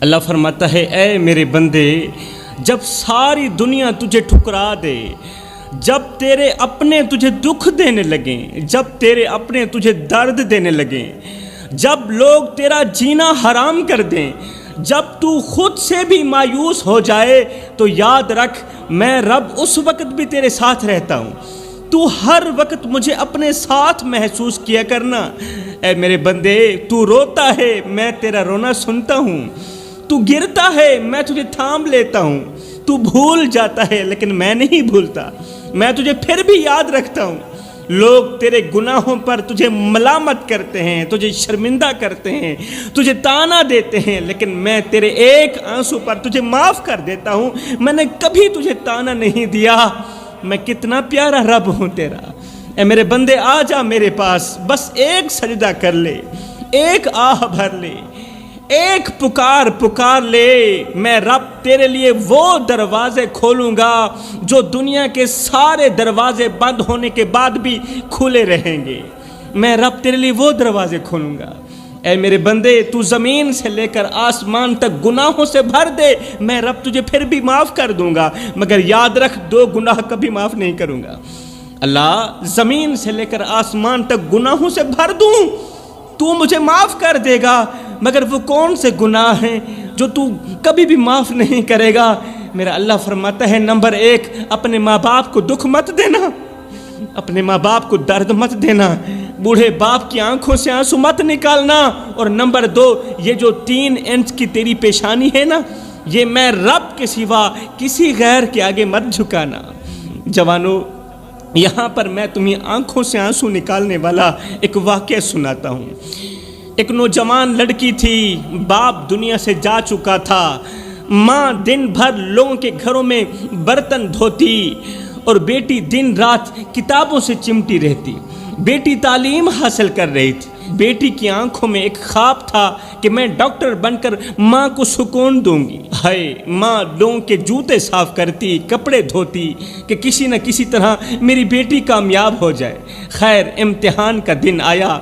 اللہ فرماتا ہے اے میرے بندے، جب ساری دنیا تجھے ٹھکرا دے، جب تیرے اپنے تجھے دکھ دینے لگیں، جب تیرے اپنے تجھے درد دینے لگیں، جب لوگ تیرا جینا حرام کر دیں، جب تو خود سے بھی مایوس ہو جائے، تو یاد رکھ میں رب اس وقت بھی تیرے ساتھ رہتا ہوں۔ تو ہر وقت مجھے اپنے ساتھ محسوس کیا کرنا۔ اے میرے بندے، تو روتا ہے، میں تیرا رونا سنتا ہوں۔ تو گرتا ہے، میں تجھے تھام لیتا ہوں۔ تو بھول جاتا ہے، لیکن میں نہیں بھولتا، میں تجھے پھر بھی یاد رکھتا ہوں۔ لوگ تیرے گناہوں پر تجھے ملامت کرتے ہیں، تجھے شرمندہ کرتے ہیں، تجھے تانا دیتے ہیں، لیکن میں تیرے ایک آنسو پر تجھے معاف کر دیتا ہوں۔ میں نے کبھی تجھے تانا نہیں دیا۔ میں کتنا پیارا رب ہوں تیرا۔ اے میرے بندے، آ جا میرے پاس، بس ایک سجدہ کر لے، ایک آہ بھر لے، ایک پکار لے۔ میں رب تیرے لیے وہ دروازے کھولوں گا جو دنیا کے سارے دروازے بند ہونے کے بعد بھی کھلے رہیں گے۔ میں رب تیرے لیے وہ دروازے کھولوں گا۔ اے میرے بندے، تو زمین سے لے کر آسمان تک گناہوں سے بھر دے، میں رب تجھے پھر بھی معاف کر دوں گا، مگر یاد رکھ 2 گناہ کبھی معاف نہیں کروں گا۔ اللہ، زمین سے لے کر آسمان تک گناہوں سے بھر دوں، تو مجھے معاف کر دے گا، مگر وہ کون سے گناہ ہیں جو تو کبھی بھی معاف نہیں کرے گا؟ میرا اللہ فرماتا ہے نمبر 1، اپنے ماں باپ کو دکھ مت دینا، اپنے ماں باپ کو درد مت دینا، بوڑھے باپ کی آنکھوں سے آنسو مت نکالنا، اور نمبر 2، یہ جو 3 انچ کی تیری پیشانی ہے نا، یہ میں رب کے سوا کسی غیر کے آگے مت جھکانا۔ جوانو، یہاں پر میں تمہیں آنکھوں سے آنسو نکالنے والا ایک واقعہ سناتا ہوں۔ ایک نوجوان لڑکی تھی، باپ دنیا سے جا چکا تھا، ماں دن بھر لوگوں کے گھروں میں برتن دھوتی اور بیٹی دن رات کتابوں سے چمٹی رہتی۔ بیٹی تعلیم حاصل کر رہی تھی۔ بیٹی کی آنکھوں میں ایک خواب تھا کہ میں ڈاکٹر بن کر ماں کو سکون دوں گی۔ ہائے، ماں لوگوں کے جوتے صاف کرتی، کپڑے دھوتی کہ کسی نہ کسی طرح میری بیٹی کامیاب ہو جائے۔ خیر، امتحان کا دن آیا۔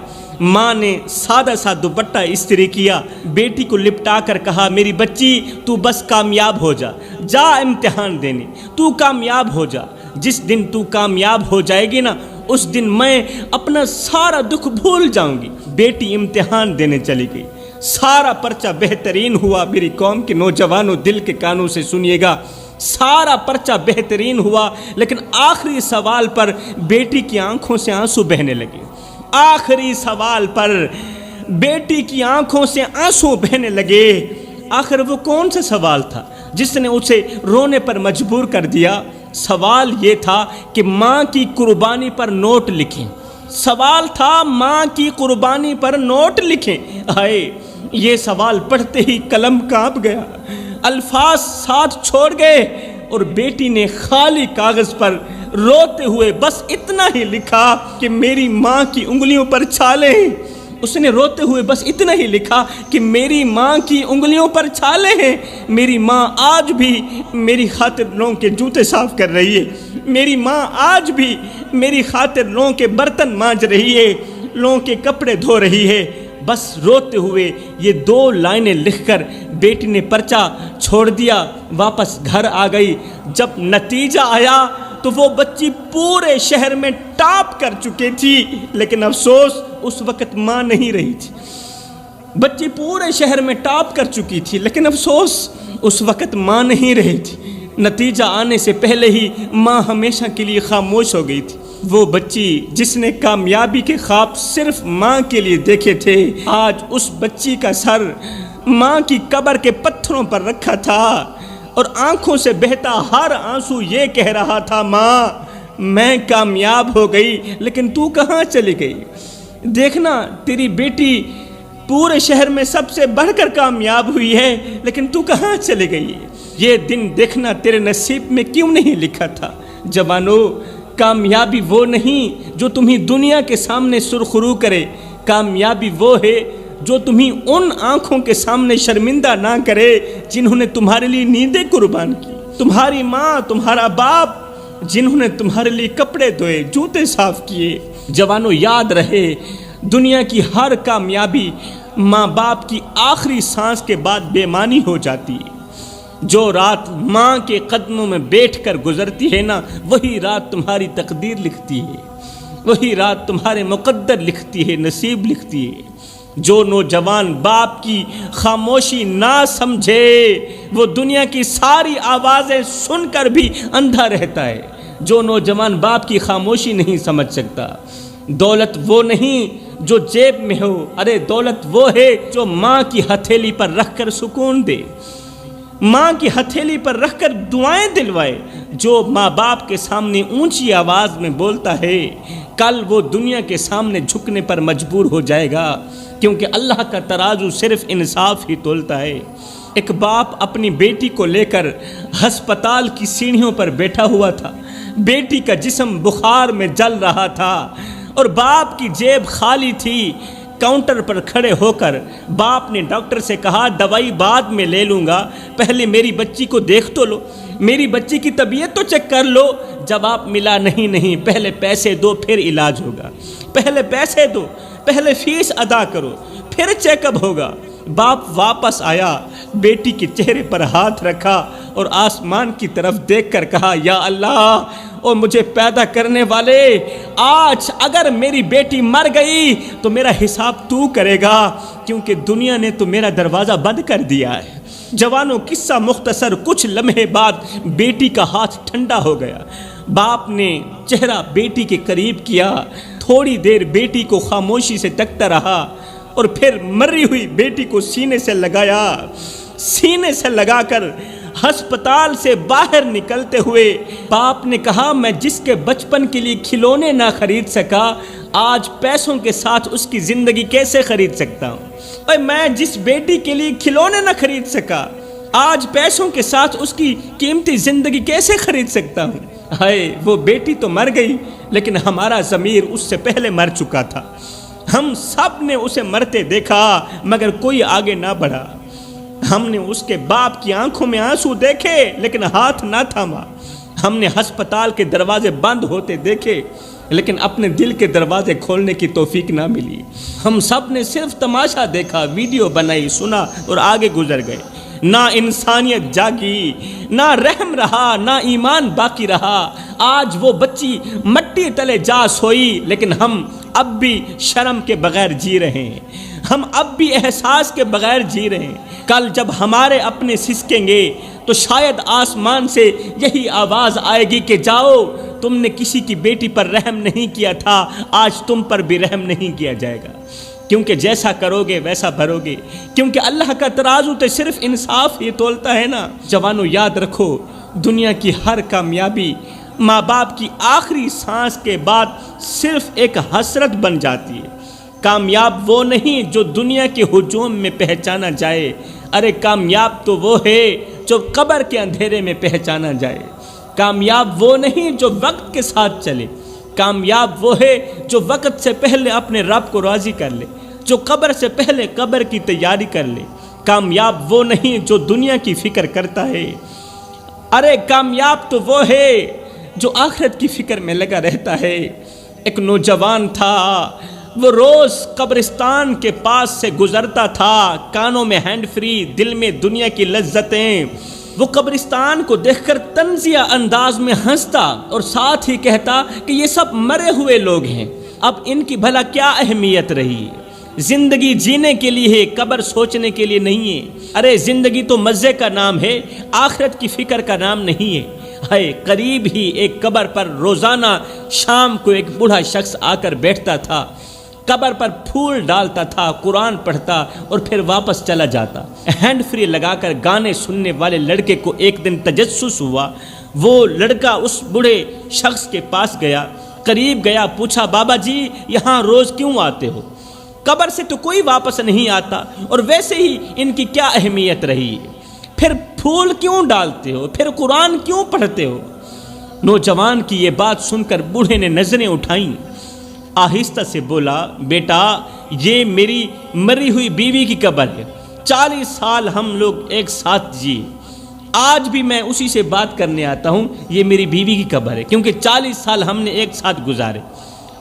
ماں نے سادہ سا دوپٹہ استری کیا، بیٹی کو لپٹا کر کہا، میری بچی تو بس کامیاب ہو جا، جا امتحان دینے، تو کامیاب ہو جا۔ جس دن تو کامیاب ہو جائے گی نا، اس دن میں اپنا سارا دکھ بھول جاؤں گی۔ بیٹی امتحان دینے چلی گئی، سارا پرچہ بہترین ہوا۔ میری قوم کے نوجوانوں، دل کے کانوں سے سنیے گا، سارا پرچہ بہترین ہوا، لیکن آخری سوال پر بیٹی کی آنکھوں سے آنسو بہنے لگے۔ آخری سوال پر بیٹی کی آنکھوں سے آنسو بہنے لگے۔ آخر وہ کون سا سوال تھا جس نے اسے رونے پر مجبور کر دیا؟ سوال یہ تھا کہ ماں کی قربانی پر نوٹ لکھیں۔ سوال تھا ماں کی قربانی پر نوٹ لکھیں۔ آئے، یہ سوال پڑھتے ہی قلم کانپ گیا، الفاظ ساتھ چھوڑ گئے، اور بیٹی نے خالی کاغذ پر روتے ہوئے بس اتنا ہی لکھا کہ میری ماں کی انگلیوں پر چھالے ہیں۔ اس نے روتے ہوئے بس اتنا ہی لکھا کہ میری ماں کی انگلیوں پر چھالے ہیں، میری ماں آج بھی میری خاطر لوگوں کے جوتے صاف کر رہی ہے، میری ماں آج بھی میری خاطر لوگوں کے برتن مانج رہی ہے، لوگوں کے کپڑے دھو رہی ہے۔ بس روتے ہوئے یہ 2 لائنیں لکھ کر بیٹی نے پرچہ چھوڑ دیا، واپس گھر آ گئی۔ جب نتیجہ آیا تو وہ بچی پورے شہر میں ٹاپ کر چکی تھی، لیکن افسوس اس وقت ماں نہیں رہی تھی۔ بچی پورے شہر میں ٹاپ کر چکی تھی، لیکن افسوس اس وقت ماں نہیں رہی تھی۔ نتیجہ آنے سے پہلے ہی ماں ہمیشہ کے لیے خاموش ہو گئی تھی۔ وہ بچی جس نے کامیابی کے خواب صرف ماں کے لیے دیکھے تھے، آج اس بچی کا سر ماں کی قبر کے پتھروں پر رکھا تھا، اور آنکھوں سے بہتا ہر آنسو یہ کہہ رہا تھا، ماں میں کامیاب ہو گئی، لیکن تو کہاں چلی گئی؟ دیکھنا، تیری بیٹی پورے شہر میں سب سے بڑھ کر کامیاب ہوئی ہے، لیکن تو کہاں چلی گئی؟ یہ دن دیکھنا تیرے نصیب میں کیوں نہیں لکھا تھا؟ جوانو، کامیابی وہ نہیں جو تمہیں دنیا کے سامنے سرخرو کرے، کامیابی وہ ہے جو تمہیں ان آنکھوں کے سامنے شرمندہ نہ کرے جنہوں نے تمہارے لیے نیندیں قربان کی، تمہاری ماں، تمہارا باپ، جنہوں نے تمہارے لیے کپڑے دھوئے، جوتے صاف کیے۔ جوانو، یاد رہے، دنیا کی ہر کامیابی ماں باپ کی آخری سانس کے بعد بے معنی ہو جاتی ہے۔ جو رات ماں کے قدموں میں بیٹھ کر گزرتی ہے نا، وہی رات تمہاری تقدیر لکھتی ہے، وہی رات تمہارے مقدر لکھتی ہے، نصیب لکھتی ہے۔ جو نوجوان باپ کی خاموشی نہ سمجھے وہ دنیا کی ساری آوازیں سن کر بھی اندھا رہتا ہے۔ جو نوجوان باپ کی خاموشی نہیں سمجھ سکتا۔ دولت وہ نہیں جو جیب میں ہو، ارے دولت وہ ہے جو ماں کی ہتھیلی پر رکھ کر سکون دے، ماں کی ہتھیلی پر رکھ کر دعائیں دلوائے۔ جو ماں باپ کے سامنے اونچی آواز میں بولتا ہے، کل وہ دنیا کے سامنے جھکنے پر مجبور ہو جائے گا، کیونکہ اللہ کا ترازو صرف انصاف ہی تولتا ہے۔ ایک باپ اپنی بیٹی کو لے کر ہسپتال کی سیڑھیوں پر بیٹھا ہوا تھا۔ بیٹی کا جسم بخار میں جل رہا تھا اور باپ کی جیب خالی تھی۔ کاؤنٹر پر کھڑے ہو کر باپ نے ڈاکٹر سے کہا، دوائی بعد میں لے لوں گا، پہلے میری بچی کو دیکھ تو لو، میری بچی کی طبیعت تو چیک کر لو۔ جواب ملا، نہیں، پہلے پیسے دو پھر علاج ہوگا، پہلے پیسے دو، پہلے فیس ادا کرو، پھر چیک اپ ہوگا۔ باپ واپس آیا، بیٹی کے چہرے پر ہاتھ رکھا اور آسمان کی طرف دیکھ کر کہا، یا اللہ، اور مجھے پیدا کرنے والے، آج اگر میری بیٹی مر گئی تو میرا حساب تو کرے گا، کیونکہ دنیا نے تو میرا دروازہ بند کر دیا ہے۔ جوانوں، قصہ مختصر، کچھ لمحے بعد بیٹی کا ہاتھ ٹھنڈا ہو گیا۔ باپ نے چہرہ بیٹی کے قریب کیا، تھوڑی دیر بیٹی کو خاموشی سے تکتا رہا اور پھر مری ہوئی بیٹی کو سینے سے لگایا۔ سینے سے لگا کر ہسپتال سے باہر نکلتے ہوئے باپ نے کہا، میں جس کے بچپن کے لیے کھلونے نہ خرید سکا، آج پیسوں کے ساتھ اس کی زندگی کیسے خرید سکتا ہوں؟ اور میں جس بیٹی کے لیے کھلونے نہ خرید سکا، آج پیسوں کے ساتھ اس کی قیمتی زندگی کیسے خرید سکتا ہوں؟ ہائے، وہ بیٹی تو مر گئی، لیکن ہمارا ضمیر اس سے پہلے مر چکا تھا۔ ہم سب نے اسے مرتے دیکھا مگر کوئی آگے نہ بڑھا۔ ہم نے اس کے باپ کی آنکھوں میں آنسو دیکھے لیکن ہاتھ نہ تھاما۔ ہم نے ہسپتال کے دروازے بند ہوتے دیکھے لیکن اپنے دل کے دروازے کھولنے کی توفیق نہ ملی۔ ہم سب نے صرف تماشا دیکھا، ویڈیو بنائی، سنا اور آگے گزر گئے۔ نہ انسانیت جاگی، نہ رحم رہا، نہ ایمان باقی رہا۔ آج وہ بچی مٹی تلے جا سوئی، لیکن ہم اب بھی شرم کے بغیر جی رہے ہیں، ہم اب بھی احساس کے بغیر جی رہے ہیں۔ کل جب ہمارے اپنے سسکیں گے تو شاید آسمان سے یہی آواز آئے گی کہ جاؤ، تم نے کسی کی بیٹی پر رحم نہیں کیا تھا، آج تم پر بھی رحم نہیں کیا جائے گا، کیونکہ جیسا کرو گے ویسا بھرو گے، کیونکہ اللہ کا ترازو تو صرف انصاف ہی تولتا ہے نا۔ جوانوں، یاد رکھو، دنیا کی ہر کامیابی ماں باپ کی آخری سانس کے بعد صرف ایک حسرت بن جاتی ہے۔ کامیاب وہ نہیں جو دنیا کے ہجوم میں پہچانا جائے، ارے کامیاب تو وہ ہے جو قبر کے اندھیرے میں پہچانا جائے۔ کامیاب وہ نہیں جو وقت کے ساتھ چلے، کامیاب وہ ہے جو وقت سے پہلے اپنے رب کو راضی کر لے، جو قبر سے پہلے قبر کی تیاری کر لے۔ کامیاب وہ نہیں جو دنیا کی فکر کرتا ہے، ارے کامیاب تو وہ ہے جو آخرت کی فکر میں لگا رہتا ہے۔ ایک نوجوان تھا، وہ روز قبرستان کے پاس سے گزرتا تھا، کانوں میں ہینڈ فری، دل میں دنیا کی لذتیں۔ وہ قبرستان کو دیکھ کر طنزیہ انداز میں ہنستا اور ساتھ ہی کہتا کہ یہ سب مرے ہوئے لوگ ہیں، اب ان کی بھلا کیا اہمیت رہی؟ زندگی جینے کے لیے ہے، قبر سوچنے کے لیے نہیں ہے۔ ارے زندگی تو مزے کا نام ہے، آخرت کی فکر کا نام نہیں ہے۔ ہائے، قریب ہی ایک قبر پر روزانہ شام کو ایک بوڑھا شخص آ کر بیٹھتا تھا، قبر پر پھول ڈالتا تھا، قرآن پڑھتا اور پھر واپس چلا جاتا۔ ہینڈ فری لگا کر گانے سننے والے لڑکے کو ایک دن تجسس ہوا۔ وہ لڑکا اس بوڑھے شخص کے پاس گیا، قریب گیا، پوچھا، بابا جی یہاں روز کیوں آتے ہو؟ قبر سے تو کوئی واپس نہیں آتا، اور ویسے ہی ان کی کیا اہمیت رہی ہے؟ پھر پھول کیوں ڈالتے ہو؟ پھر قرآن کیوں پڑھتے ہو؟ نوجوان کی یہ بات سن کر بوڑھے نے نظریں اٹھائیں، آہستہ سے بولا، بیٹا یہ میری مری ہوئی بیوی کی قبر ہے، 40 سال ہم لوگ ایک ساتھ جیے، آج بھی میں اسی سے بات کرنے آتا ہوں، یہ میری بیوی کی قبر ہے، کیونکہ 40 سال ہم نے ایک ساتھ گزارے۔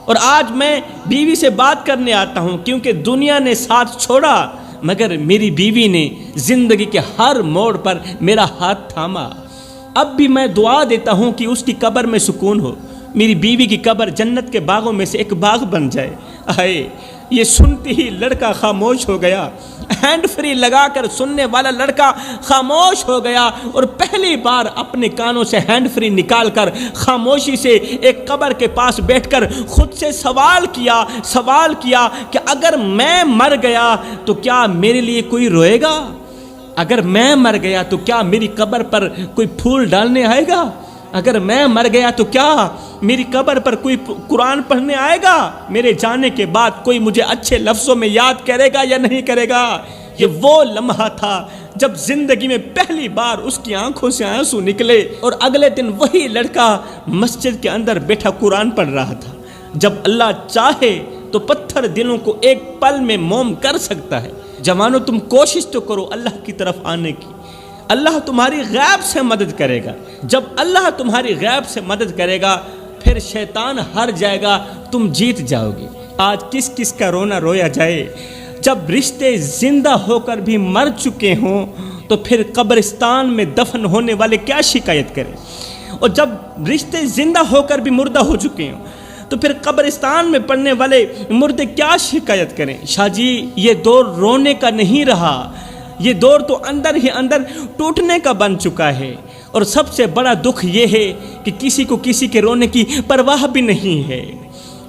اور آج میں بیوی سے بات کرنے آتا ہوں کیونکہ دنیا نے ساتھ چھوڑا، مگر میری بیوی نے زندگی کے ہر موڑ پر میرا ہاتھ تھاما۔ اب بھی میں دعا دیتا ہوں کہ اس کی قبر میں سکون ہو، میری بیوی کی قبر جنت کے باغوں میں سے ایک باغ بن جائے۔ آئے یہ سنتے ہی لڑکا خاموش ہو گیا، ہینڈ فری لگا کر سننے والا لڑکا خاموش ہو گیا اور پہلی بار اپنے کانوں سے ہینڈ فری نکال کر خاموشی سے ایک قبر کے پاس بیٹھ کر خود سے سوال کیا کہ اگر میں مر گیا تو کیا میرے لیے کوئی روئے گا؟ اگر میں مر گیا تو کیا میری قبر پر کوئی پھول ڈالنے آئے گا؟ اگر میں مر گیا تو کیا میری قبر پر کوئی قرآن پڑھنے آئے گا؟ میرے جانے کے بعد کوئی مجھے اچھے لفظوں میں یاد کرے گا یا نہیں کرے گا؟ یہ وہ لمحہ تھا جب زندگی میں پہلی بار اس کی آنکھوں سے آنسو نکلے اور اگلے دن وہی لڑکا مسجد کے اندر بیٹھا قرآن پڑھ رہا تھا۔ جب اللہ چاہے تو پتھر دلوں کو ایک پل میں موم کر سکتا ہے۔ جوانوں تم کوشش تو کرو اللہ کی طرف آنے کی، اللہ تمہاری غیب سے مدد کرے گا۔ جب اللہ تمہاری غیب سے مدد کرے گا پھر شیطان ہار جائے گا، تم جیت جاؤ گے۔ آج کس کس کا رونا رویا جائے؟ جب رشتے زندہ ہو کر بھی مر چکے ہوں تو پھر قبرستان میں دفن ہونے والے کیا شکایت کریں، اور جب رشتے زندہ ہو کر بھی مردہ ہو چکے ہوں تو پھر قبرستان میں پڑنے والے مردے کیا شکایت کریں۔ شاہ جی یہ دور رونے کا نہیں رہا، یہ دور تو اندر ہی اندر ٹوٹنے کا بن چکا ہے، اور سب سے بڑا دکھ یہ ہے کہ کسی کو کسی کے رونے کی پرواہ بھی نہیں ہے۔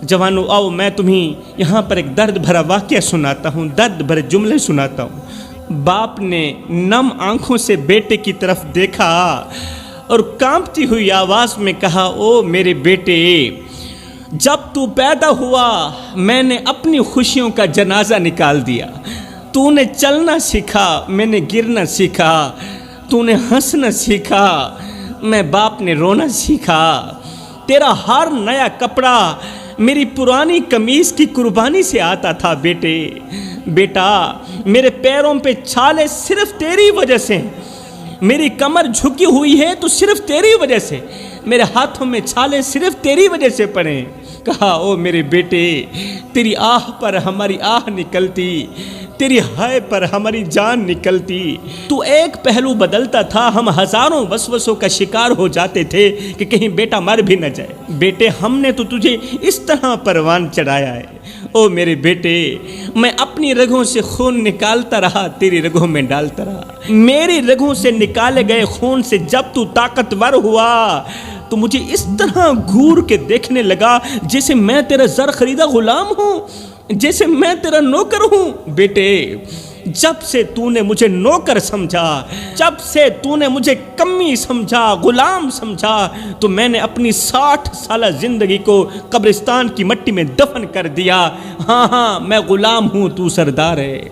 جوانوں آؤ میں تمہیں یہاں پر ایک درد بھرا واقعہ سناتا ہوں، درد بھرے جملے سناتا ہوں۔ باپ نے نم آنکھوں سے بیٹے کی طرف دیکھا اور کانپتی ہوئی آواز میں کہا، او میرے بیٹے، جب تو پیدا ہوا میں نے اپنی خوشیوں کا جنازہ نکال دیا، تو نے چلنا سیکھا میں نے گرنا سیکھا، تو نے ہنسنا سیکھا میں باپ نے رونا سیکھا، تیرا ہر نیا کپڑا میری پرانی قمیص کی قربانی سے آتا تھا بیٹا میرے پیروں پہ چھالے صرف تیری وجہ سے، میری کمر جھکی ہوئی ہے تو صرف تیری وجہ سے، میرے ہاتھوں میں چھالے صرف تیری وجہ سے پڑے۔ کہا او میرے بیٹے، تیری آہ پر ہماری آہ نکلتی، تیری ہائے پر ہماری جان نکلتی، تو ایک پہلو بدلتا تھا، ہم ہزاروں وسوسوں کا شکار ہو جاتے تھے کہ کہیں بیٹا مر بھی نہ جائے۔ بیٹے ہم نے تو تجھے اس طرح پروان چڑھایا ہے، او میرے بیٹے میں اپنی رگوں سے خون نکالتا رہا، تیری رگوں میں ڈالتا رہا، میری رگوں سے نکالے گئے خون سے جب تو طاقتور ہوا تو مجھے اس طرح گھور کے دیکھنے لگا جیسے میں تیرا زر خریدا غلام ہوں، جیسے میں تیرا نوکر ہوں۔ بیٹے جب سے تو نے مجھے نوکر سمجھا، جب سے تو نے مجھے کمی سمجھا، غلام سمجھا، تو میں نے اپنی 60 سالہ زندگی کو قبرستان کی مٹی میں دفن کر دیا۔ ہاں میں غلام ہوں، تو سردار ہے،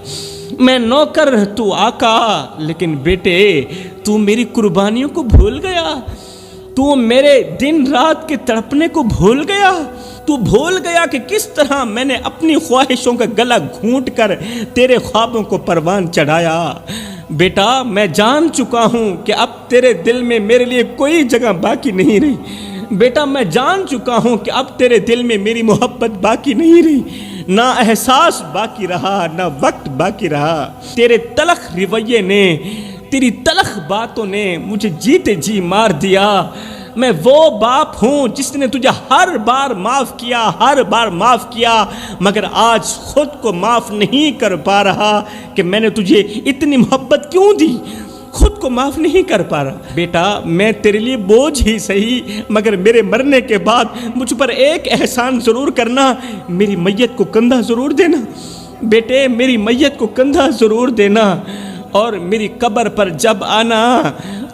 میں نوکر تو آقا، لیکن بیٹے تو میری قربانیوں کو بھول گیا، تو میرے دن رات کے تڑپنے کو بھول گیا، تو بھول گیا کہ کس طرح میں نے اپنی خواہشوں کا گلا گھونٹ کر تیرے خوابوں کو پروان چڑھایا۔ بیٹا میں جان چکا ہوں کہ اب تیرے دل میں میرے لیے کوئی جگہ باقی نہیں رہی، بیٹا میں جان چکا ہوں کہ اب تیرے دل میں میری محبت باقی نہیں رہی، نہ احساس باقی رہا نہ وقت باقی رہا۔ تیرے تلخ رویے نے، تیری تلخ باتوں نے مجھے جیتے جی مار دیا۔ میں وہ باپ ہوں جس نے تجھے ہر بار معاف کیا، مگر آج خود کو معاف نہیں کر پا رہا کہ میں نے تجھے اتنی محبت کیوں دی، خود کو معاف نہیں کر پا رہا۔ بیٹا میں تیرے لیے بوجھ ہی صحیح، مگر میرے مرنے کے بعد مجھ پر ایک احسان ضرور کرنا، میری میت کو کندھا ضرور دینا۔ بیٹے میری میت کو کندھا ضرور دینا، اور میری قبر پر جب آنا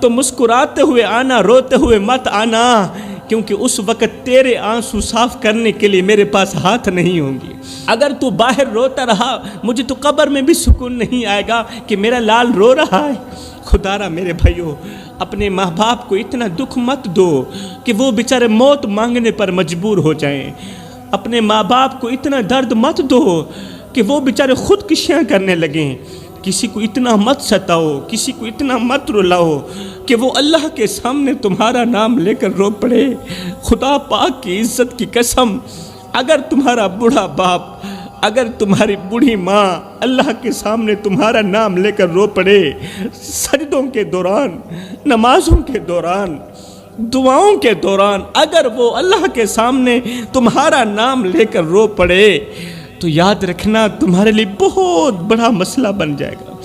تو مسکراتے ہوئے آنا، روتے ہوئے مت آنا، کیونکہ اس وقت تیرے آنسو صاف کرنے کے لیے میرے پاس ہاتھ نہیں ہوں گے۔ اگر تو باہر روتا رہا مجھے تو قبر میں بھی سکون نہیں آئے گا کہ میرا لال رو رہا ہے۔ خدا را میرے بھائیو، اپنے ماں باپ کو اتنا دکھ مت دو کہ وہ بیچارے موت مانگنے پر مجبور ہو جائیں، اپنے ماں باپ کو اتنا درد مت دو کہ وہ بیچارے خودکشیاں کرنے لگیں۔ کسی کو اتنا مت ستاؤ، کسی کو اتنا مت رلاؤ کہ وہ اللہ کے سامنے تمہارا نام لے کر رو پڑے۔ خدا پاک کی عزت کی قسم اگر تمہارا بوڑھا باپ، اگر تمہاری بوڑھی ماں اللہ کے سامنے تمہارا نام لے کر رو پڑے، سجدوں کے دوران، نمازوں کے دوران، دعاؤں کے دوران اگر وہ اللہ کے سامنے تمہارا نام لے کر رو پڑے، تو یاد رکھنا تمہارے لیے بہت بڑا مسئلہ بن جائے گا۔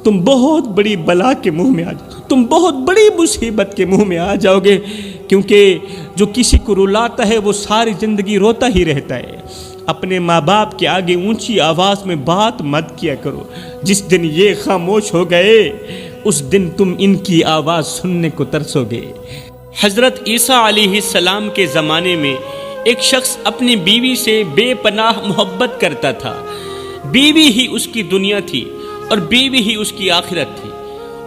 تم بہت بڑی بلا کے منہ میں آ جاؤ، تم بہت بڑی مصیبت کے منہ میں آ جاؤ گے، کیونکہ جو کسی کو رلاتا ہے وہ ساری زندگی روتا ہی رہتا ہے۔ اپنے ماں باپ کے آگے اونچی آواز میں بات مت کیا کرو، جس دن یہ خاموش ہو گئے اس دن تم ان کی آواز سننے کو ترسو گے۔ حضرت عیسیٰ علیہ السلام کے زمانے میں ایک شخص اپنی بیوی سے بے پناہ محبت کرتا تھا۔ بیوی ہی اس کی دنیا تھی اور بیوی ہی اس کی آخرت تھی،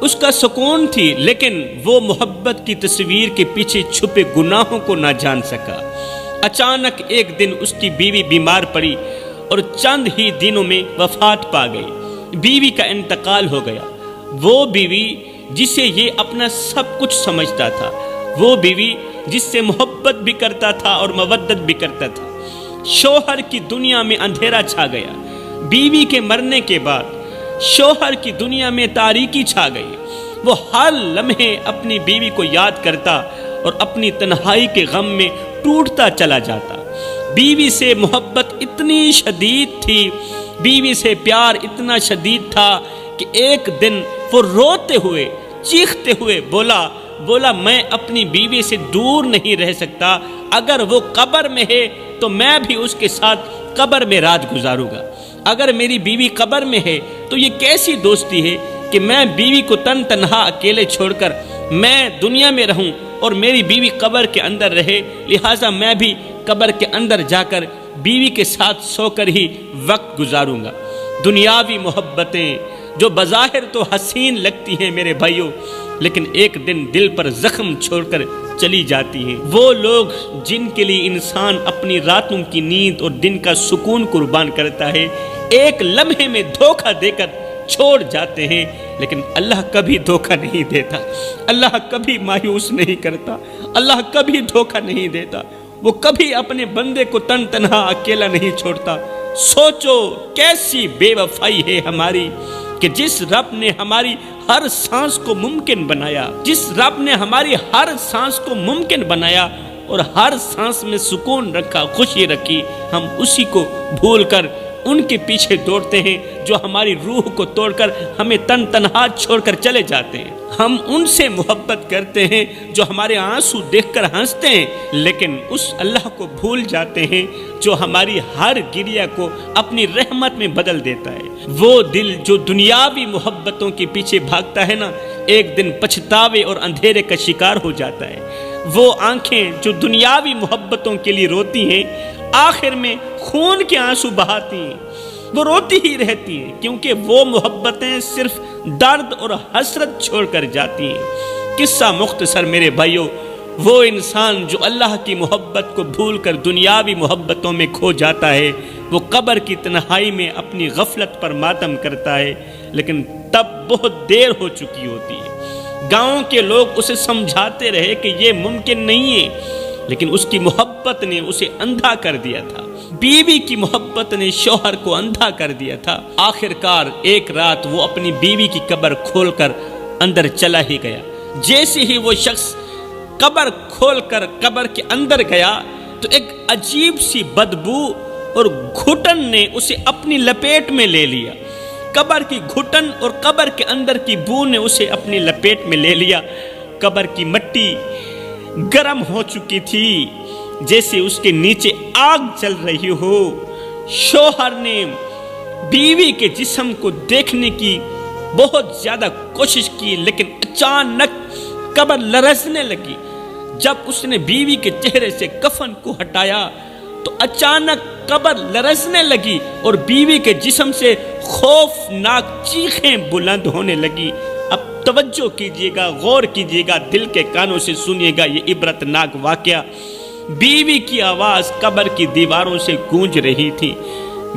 اس کا سکون تھی، لیکن وہ محبت کی تصویر کے پیچھے چھپے گناہوں کو نہ جان سکا۔ اچانک ایک دن اس کی بیوی بیمار پڑی اور چند ہی دنوں میں وفات پا گئی۔ بیوی کا انتقال ہو گیا۔ وہ بیوی جسے یہ اپنا سب کچھ سمجھتا تھا، وہ بیوی جس سے محبت بھی کرتا تھا اور مودت بھی کرتا تھا، شوہر کی دنیا میں اندھیرا چھا گیا۔ بیوی کے مرنے کے بعد شوہر کی دنیا میں تاریکی چھا گئی۔ وہ ہر لمحے اپنی بیوی کو یاد کرتا اور اپنی تنہائی کے غم میں ٹوٹتا چلا جاتا۔ بیوی سے محبت اتنی شدید تھی، بیوی سے پیار اتنا شدید تھا کہ ایک دن وہ روتے ہوئے، چیختے ہوئے بولا میں اپنی بیوی سے دور نہیں رہ سکتا، اگر وہ قبر میں ہے تو میں بھی اس کے ساتھ قبر میں رات گزاروں گا۔ اگر میری بیوی قبر میں ہے تو یہ کیسی دوستی ہے کہ میں بیوی کو تنہا اکیلے چھوڑ کر میں دنیا میں رہوں اور میری بیوی قبر کے اندر رہے، لہٰذا میں بھی قبر کے اندر جا کر بیوی کے ساتھ سو کر ہی وقت گزاروں گا۔ دنیاوی محبتیں جو بظاہر تو حسین لگتی ہیں میرے بھائیوں، لیکن ایک دن دل پر زخم چھوڑ کر چلی جاتی ہیں۔ وہ لوگ جن کے لیے انسان اپنی راتوں کی نیند اور دن کا سکون قربان کرتا ہے، ایک لمحے میں دھوکہ دے کر چھوڑ جاتے ہیں، لیکن اللہ کبھی دھوکہ نہیں دیتا، اللہ کبھی مایوس نہیں کرتا، اللہ کبھی دھوکہ نہیں دیتا، وہ کبھی اپنے بندے کو تنہا اکیلا نہیں چھوڑتا۔ سوچو کیسی بے وفائی ہے ہماری کہ جس رب نے ہماری ہر سانس کو ممکن بنایا، جس رب نے ہماری ہر سانس کو ممکن بنایا اور ہر سانس میں سکون رکھا، خوشی رکھی، ہم اسی کو بھول کر ان کے پیچھے دوڑتے ہیں جو ہماری روح کو توڑ کر ہمیں تنہا چھوڑ کر چلے جاتے ہیں۔ ہم ان سے محبت کرتے ہیں جو ہمارے آنسو دیکھ کر ہنستے ہیں، لیکن اس اللہ کو بھول جاتے ہیں جو ہماری ہر گریہ کو اپنی رحمت میں بدل دیتا ہے۔ وہ دل جو دنیاوی محبتوں کے پیچھے بھاگتا ہے نا، ایک دن پچھتاوے اور اندھیرے کا شکار ہو جاتا ہے۔ وہ آنکھیں جو دنیاوی محبتوں کے لیے روتی ہیں، آخر میں خون کے آنسو بہاتی ہیں، وہ روتی ہی رہتی ہیں، کیونکہ وہ محبتیں صرف درد اور حسرت چھوڑ کر جاتی ہیں۔ قصہ مختصر میرے بھائیوں، وہ انسان جو اللہ کی محبت کو بھول کر دنیاوی محبتوں میں کھو جاتا ہے، وہ قبر کی تنہائی میں اپنی غفلت پر ماتم کرتا ہے، لیکن تب بہت دیر ہو چکی ہوتی ہے۔ گاؤں کے لوگ اسے سمجھاتے رہے کہ یہ ممکن نہیں ہے، لیکن اس کی محبت نے اسے اندھا کر دیا تھا، بیوی کی محبت نے شوہر کو اندھا کر دیا تھا۔ آخر کار ایک رات وہ اپنی بیوی کی قبر کھول کر اندر چلا ہی گیا۔ جیسے ہی وہ شخص قبر کھول کر قبر کے اندر گیا تو ایک عجیب سی بدبو اور گھٹن نے اسے اپنی لپیٹ میں لے لیا۔ قبر کی گھٹن اور قبر کے اندر کی بو نے اسے اپنی لپیٹ میں لے لیا۔ قبر کی مٹی گرم ہو چکی تھی، جیسے اس کے نیچے آگ جل رہی ہو۔ شوہر نے بیوی کے جسم کو دیکھنے کی بہت زیادہ کوشش کی، لیکن اچانک قبر لرزنے لگی۔ جب اس نے بیوی کے چہرے سے کفن کو ہٹایا تو اچانک قبر لرزنے لگی اور بیوی کے جسم سے خوفناک چیخیں بلند ہونے لگی۔ اب توجہ کیجیے گا، غور کیجیے گا، دل کے کانوں سے سنیے گا یہ عبرت ناک واقعہ۔ بیوی کی آواز قبر کی دیواروں سے گونج رہی تھی۔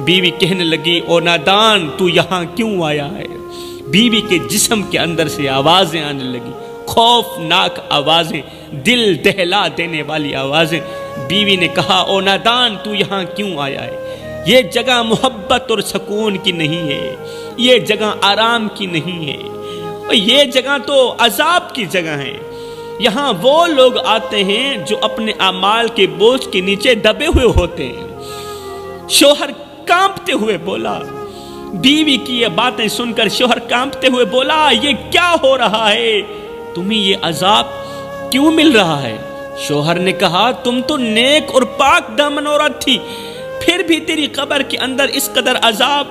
بیوی کہنے لگی، او نادان، تو یہاں کیوں آیا ہے؟ بیوی کے جسم کے اندر سے آوازیں آنے لگی، خوفناک آوازیں، دل دہلا دینے والی آوازیں۔ بیوی نے کہا او نادان تو یہاں کیوں آیا ہے؟ یہ جگہ محبت اور سکون کی نہیں ہے، یہ جگہ آرام کی نہیں ہے، اور یہ جگہ تو عذاب کی جگہ ہے۔ یہاں وہ لوگ آتے ہیں جو اپنے اعمال کے بوجھ کے نیچے دبے ہوئے ہوتے ہیں۔ شوہر کانپتے ہوئے بولا، بیوی کی یہ باتیں سن کر شوہر کانپتے ہوئے بولا، یہ کیا ہو رہا ہے؟ تمہیں یہ عذاب کیوں مل رہا ہے؟ شوہر نے کہا، تم تو نیک اور پاک دامن عورت تھی، پھر بھی تیری قبر کے اندر اس قدر عذاب۔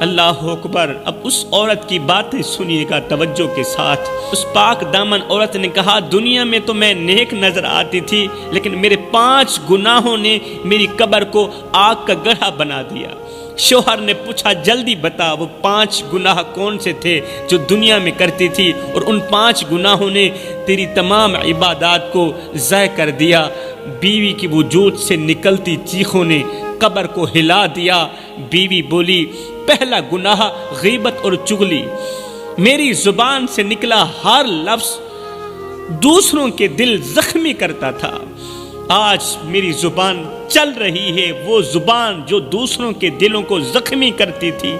اللہ اکبر۔ اب اس عورت کی باتیں سنیے گا توجہ کے ساتھ۔ اس پاک دامن عورت نے کہا، دنیا میں تو میں نیک نظر آتی تھی، لیکن میرے 5 گناہوں نے میری قبر کو آگ کا گڑھا بنا دیا۔ شوہر نے پوچھا، جلدی بتا وہ 5 گناہ کون سے تھے جو دنیا میں کرتی تھی، اور ان 5 گناہوں نے تیری تمام عبادات کو ضائع کر دیا۔ بیوی کی وجود سے نکلتی چیخوں نے قبر کو ہلا دیا۔ بیوی بولی، پہلا گناہ غیبت اور چغلی۔ میری زبان سے نکلا ہر لفظ دوسروں کے دل زخمی کرتا تھا۔ آج میری زبان چل رہی ہے وہ زبان جو دوسروں کے دلوں کو زخمی کرتی تھی،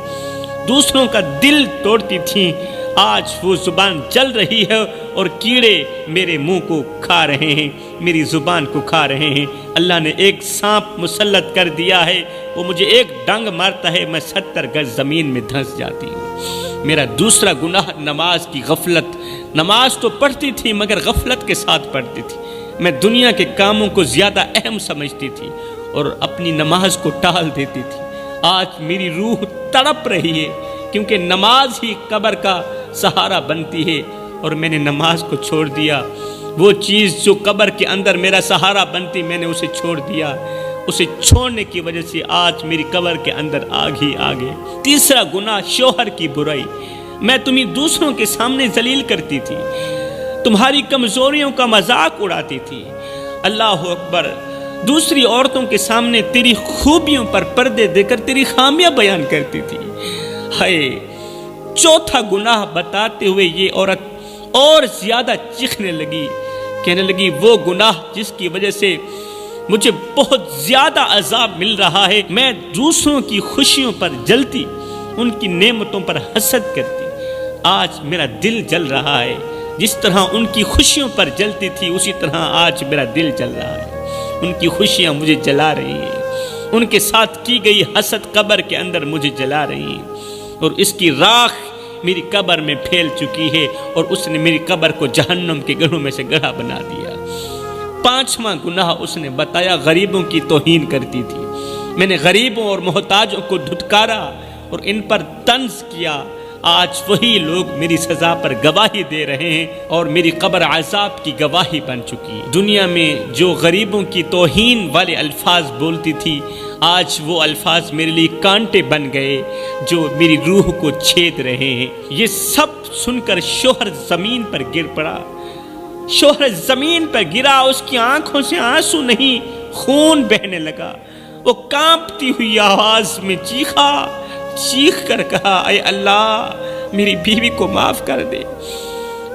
دوسروں کا دل توڑتی تھی۔ آج وہ زبان چل رہی ہے اور کیڑے میرے منہ کو کھا رہے ہیں، میری زبان کو کھا رہے ہیں۔ اللہ نے ایک سانپ مسلط کر دیا ہے، وہ مجھے ایک ڈنگ مارتا ہے، میں 70 گز زمین میں دھنس جاتی ہوں۔ میرا دوسرا گناہ نماز کی غفلت۔ نماز تو پڑھتی تھی مگر غفلت کے ساتھ پڑھتی تھی۔ میں دنیا کے کاموں کو زیادہ اہم سمجھتی تھی اور اپنی نماز کو ٹال دیتی تھی۔ آج میری روح تڑپ رہی ہے کیونکہ نماز ہی قبر کا سہارا بنتی ہے، اور میں نے نماز کو چھوڑ دیا۔ وہ چیز جو قبر کے اندر میرا سہارا بنتی، میں نے اسے چھوڑ دیا۔ اسے چھوڑنے کی وجہ سے آج میری قبر کے اندر آگ ہی آگ ہے۔ تیسرا گناہ شوہر کی برائی۔ میں تمہیں دوسروں کے سامنے ذلیل کرتی تھی، تمہاری کمزوریوں کا مذاق اڑاتی تھی۔ اللہ اکبر۔ دوسری عورتوں کے سامنے تیری خوبیوں پر پردے دے کر تیری خامیاں بیان کرتی تھی۔ ہائے! چوتھا گناہ بتاتے ہوئے یہ عورت اور زیادہ چیخنے لگی، کہنے لگی، وہ گناہ جس کی وجہ سے مجھے بہت زیادہ عذاب مل رہا ہے۔ میں دوسروں کی خوشیوں پر جلتی، ان کی نعمتوں پر حسد کرتی۔ آج میرا دل جل رہا ہے، جس طرح ان کی خوشیوں پر جلتی تھی اسی طرح آج میرا دل جل رہا ہے۔ ان کی خوشیاں مجھے جلا رہی ہیں، ان کے ساتھ کی گئی حسد قبر کے اندر مجھے جلا رہی ہیں، اور اس کی راکھ میری قبر میں پھیل چکی ہے، اور اس نے میری قبر کو جہنم کے گڑھوں میں سے گڑھا بنا دیا۔ 5واں گناہ اس نے بتایا، غریبوں کی توہین کرتی تھی۔ میں نے غریبوں اور محتاجوں کو دھتکارا اور ان پر طنز کیا۔ آج وہی لوگ میری سزا پر گواہی دے رہے ہیں اور میری قبر عذاب کی گواہی بن چکی ہے۔ دنیا میں جو غریبوں کی توہین والے الفاظ بولتی تھی، آج وہ الفاظ میرے لیے کانٹے بن گئے جو میری روح کو چھید رہے ہیں۔ یہ سب سن کر شوہر زمین پر گر پڑا۔ شوہر زمین پر گرا، اس کی آنکھوں سے آنسو نہیں، خون بہنے لگا۔ وہ کانپتی ہوئی آواز میں چیخ کر کہا، اے اللہ میری بیوی کو معاف کر دے،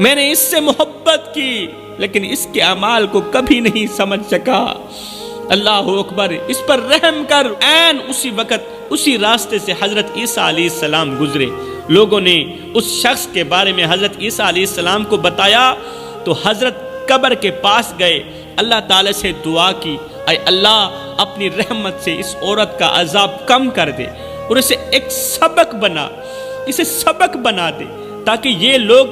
میں نے اس سے محبت کی لیکن اس کے اعمال کو کبھی نہیں سمجھ سکا۔ اللہ اکبر، اس پر رحم کر۔ عین اسی وقت اسی راستے سے حضرت عیسیٰ علیہ السلام گزرے۔ لوگوں نے اس شخص کے بارے میں حضرت عیسیٰ علیہ السلام کو بتایا تو حضرت قبر کے پاس گئے، اللہ تعالی سے دعا کی، اے اللہ اپنی رحمت سے اس عورت کا عذاب کم کر دے اور اسے ایک سبق بنا دے تاکہ یہ لوگ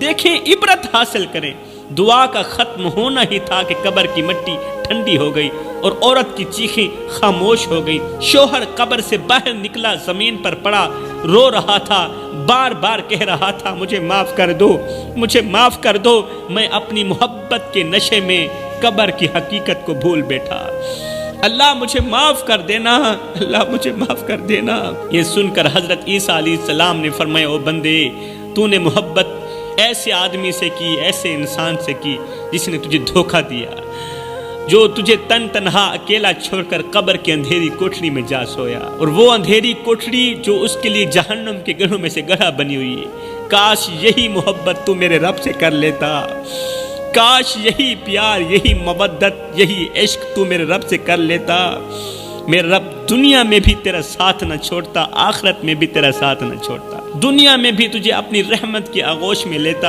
دیکھیں، عبرت حاصل کریں۔ دعا کا ختم ہونا ہی تھا کہ قبر کی مٹی ٹھنڈی ہو گئی اور عورت کی چیخیں خاموش ہو گئی۔ شوہر قبر سے باہر نکلا، زمین پر پڑا، رو رہا تھا، بار بار کہہ رہا تھا، مجھے معاف کر دو، مجھے معاف کر دو، میں اپنی محبت کے نشے میں قبر کی حقیقت کو بھول بیٹھا۔ اللہ مجھے معاف کر دینا، اللہ مجھے معاف کر دینا۔ یہ سن کر حضرت عیسیٰ علیہ السلام نے فرمایا، او بندے، تو نے محبت ایسے آدمی سے کی، ایسے انسان سے کی جس نے تجھے دھوکہ دیا، جو تجھے تنہا اکیلا چھوڑ کر قبر کی اندھیری کوٹھری میں جا سویا، اور وہ اندھیری کوٹھری جو اس کے لیے جہنم کے گڑھوں میں سے گڑھا بنی ہوئی ہے۔ کاش یہی محبت تو میرے رب سے کر لیتا، کاش یہی پیار، یہی مودت، یہی عشق تو میرے رب سے کر لیتا، میرے رب دنیا میں بھی تیرا ساتھ نہ چھوڑتا، آخرت میں بھی تیرا ساتھ نہ چھوڑتا، دنیا میں بھی تجھے اپنی رحمت کی آغوش میں لیتا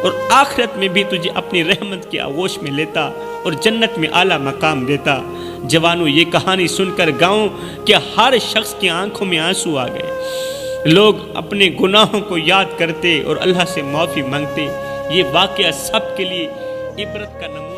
اور آخرت میں بھی تجھے اپنی رحمت کی آغوش میں لیتا اور جنت میں اعلیٰ مقام دیتا۔ جوانوں، یہ کہانی سن کر گاؤں کہ ہر شخص کی آنکھوں میں آنسو آ گئے، لوگ اپنے گناہوں کو یاد کرتے اور اللہ سے معافی مانگتے۔ یہ واقعہ سب کے لیے عبرت کا نمونہ